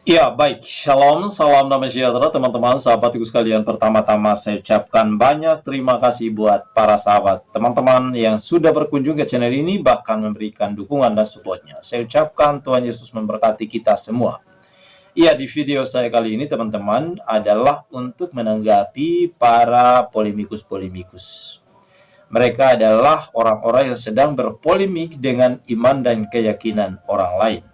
Ya, baik. Shalom, salam damai sejahtera teman-teman, sahabatku sekalian. Pertama-tama saya ucapkan banyak terima kasih buat para sahabat, teman-teman yang sudah berkunjung ke channel ini, bahkan memberikan dukungan dan supportnya. Saya ucapkan Tuhan Yesus memberkati kita semua. Ya, di video saya kali ini teman-teman adalah untuk menanggapi para polemikus-polemikus. Mereka adalah orang-orang yang sedang berpolemik dengan iman dan keyakinan orang lain.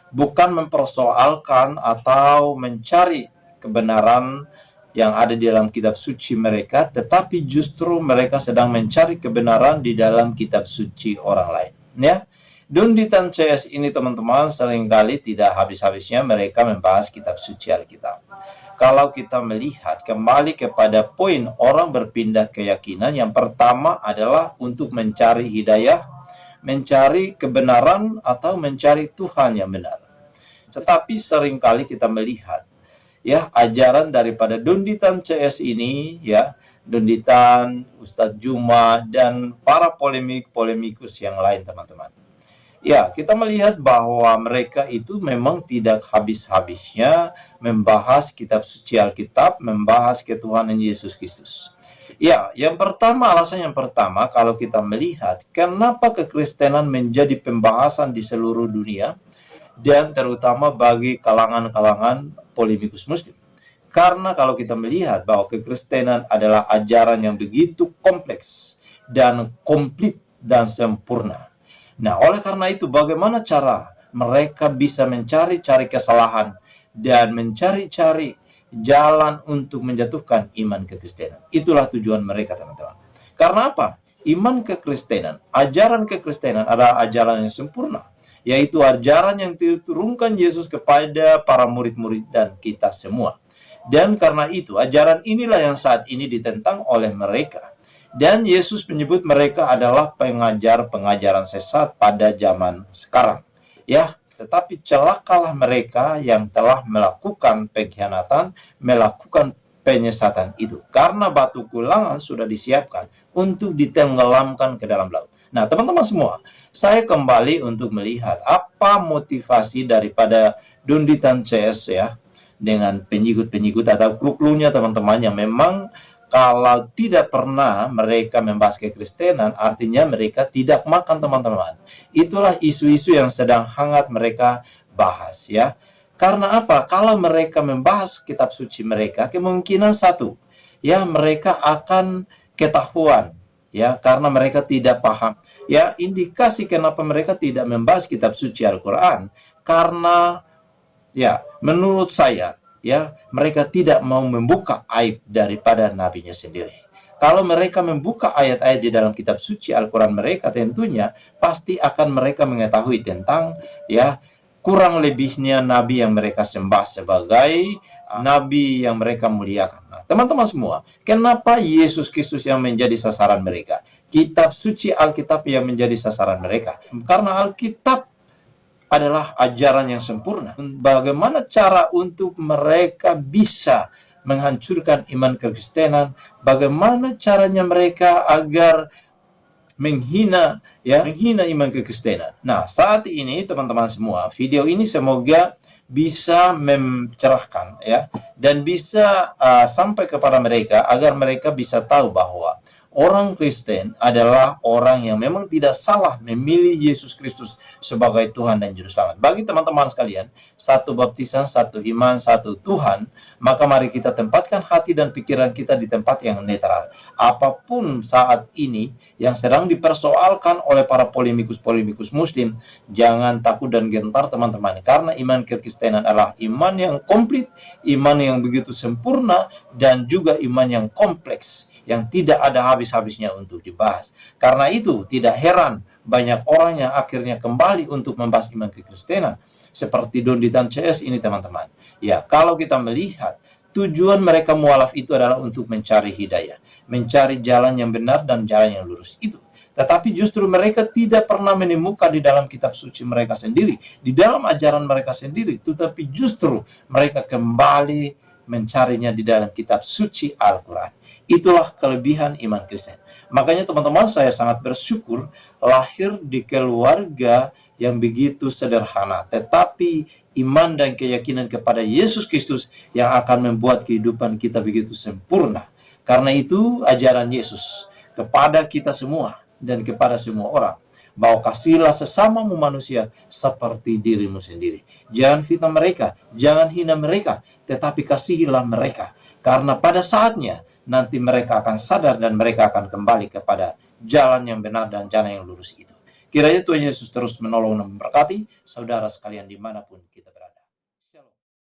Bukan mempersoalkan atau mencari kebenaran yang ada di dalam kitab suci mereka, tetapi justru mereka sedang mencari kebenaran di dalam kitab suci orang lain. Ya, Dunditan CS ini teman-teman seringkali tidak habis-habisnya mereka membahas kitab suci Alkitab. Kalau kita melihat kembali kepada poin orang berpindah keyakinan, yang pertama adalah untuk mencari hidayah, mencari kebenaran atau mencari Tuhan yang benar. Tetapi seringkali kita melihat ya ajaran daripada Dunditan CS ini, ya Dunditan, Ustadz Juma dan para polemikus yang lain teman-teman. Ya, kita melihat bahwa mereka itu memang tidak habis-habisnya membahas kitab suci Alkitab, membahas ketuhanan Yesus Kristus. Ya, alasan yang pertama kalau kita melihat kenapa kekristenan menjadi pembahasan di seluruh dunia dan terutama bagi kalangan-kalangan polemikus muslim. Karena kalau kita melihat bahwa kekristenan adalah ajaran yang begitu kompleks dan komplit dan sempurna. Nah, oleh karena itu bagaimana cara mereka bisa mencari-cari kesalahan dan mencari-cari jalan untuk menjatuhkan iman kekristenan. Itulah tujuan mereka teman-teman. Karena apa? Iman kekristenan, ajaran kekristenan adalah ajaran yang sempurna, yaitu ajaran yang diturunkan Yesus kepada para murid-murid dan kita semua. Dan karena itu ajaran inilah yang saat ini ditentang oleh mereka. Dan Yesus menyebut mereka adalah pengajar-pengajaran sesat pada zaman sekarang. Ya, tetapi celakalah mereka yang telah melakukan pengkhianatan, melakukan penyesatan itu. Karena batu kulangan sudah disiapkan untuk ditenggelamkan ke dalam laut. Nah, teman-teman semua, saya kembali untuk melihat apa motivasi daripada Dunditan CS ya, dengan pengikut-pengikut atau klu-klunya teman-teman yang memang kalau tidak pernah mereka membahas kekristenan, artinya mereka tidak makan teman-teman. Itulah isu-isu yang sedang hangat mereka bahas ya. Karena apa? Kalau mereka membahas kitab suci mereka, kemungkinan satu, ya mereka akan ketahuan ya, karena mereka tidak paham. Ya, indikasi kenapa mereka tidak membahas kitab suci Al-Qur'an karena ya, menurut saya ya, mereka tidak mau membuka aib daripada nabinya sendiri. Kalau mereka membuka ayat-ayat di dalam kitab suci Al-Quran mereka, tentunya pasti akan mereka mengetahui tentang ya kurang lebihnya nabi yang mereka sembah sebagai nabi yang mereka muliakan. Nah, teman-teman semua, kenapa Yesus Kristus yang menjadi sasaran mereka? Kitab suci Alkitab yang menjadi sasaran mereka. Karena Alkitab adalah ajaran yang sempurna. Bagaimana cara untuk mereka bisa menghancurkan iman kekristenan? Bagaimana caranya mereka agar menghina iman kekristenan? Nah, saat ini teman-teman semua, video ini semoga bisa mencerahkan ya, dan bisa sampai kepada mereka agar mereka bisa tahu bahwa orang Kristen adalah orang yang memang tidak salah memilih Yesus Kristus sebagai Tuhan dan Juru Selamat. Bagi teman-teman sekalian, satu baptisan, satu iman, satu Tuhan, maka mari kita tempatkan hati dan pikiran kita di tempat yang netral. Apapun saat ini yang sedang dipersoalkan oleh para polemikus-polemikus muslim, jangan takut dan gentar teman-teman, karena iman kekristenan adalah iman yang komplit, iman yang begitu sempurna, dan juga iman yang kompleks, yang tidak ada habis-habisnya untuk dibahas. Karena itu tidak heran banyak orang yang akhirnya kembali untuk membahas iman kekristenan seperti Dunditan CS ini teman-teman. Ya, kalau kita melihat tujuan mereka mualaf itu adalah untuk mencari hidayah, mencari jalan yang benar dan jalan yang lurus itu. Tetapi justru mereka tidak pernah menemukan di dalam kitab suci mereka sendiri, di dalam ajaran mereka sendiri, tetapi justru mereka kembali mencarinya di dalam kitab suci Al-Quran. Itulah kelebihan iman Kristen. Makanya teman-teman, saya sangat bersyukur lahir di keluarga yang begitu sederhana, tetapi iman dan keyakinan kepada Yesus Kristus yang akan membuat kehidupan kita begitu sempurna. Karena itu ajaran Yesus kepada kita semua dan kepada semua orang, bahwa kasihilah sesamamu manusia seperti dirimu sendiri. Jangan fitnah mereka, jangan hina mereka, tetapi kasihilah mereka. Karena pada saatnya nanti mereka akan sadar dan mereka akan kembali kepada jalan yang benar dan jalan yang lurus itu. Kiranya Tuhan Yesus terus menolong dan memberkati saudara sekalian dimanapun kita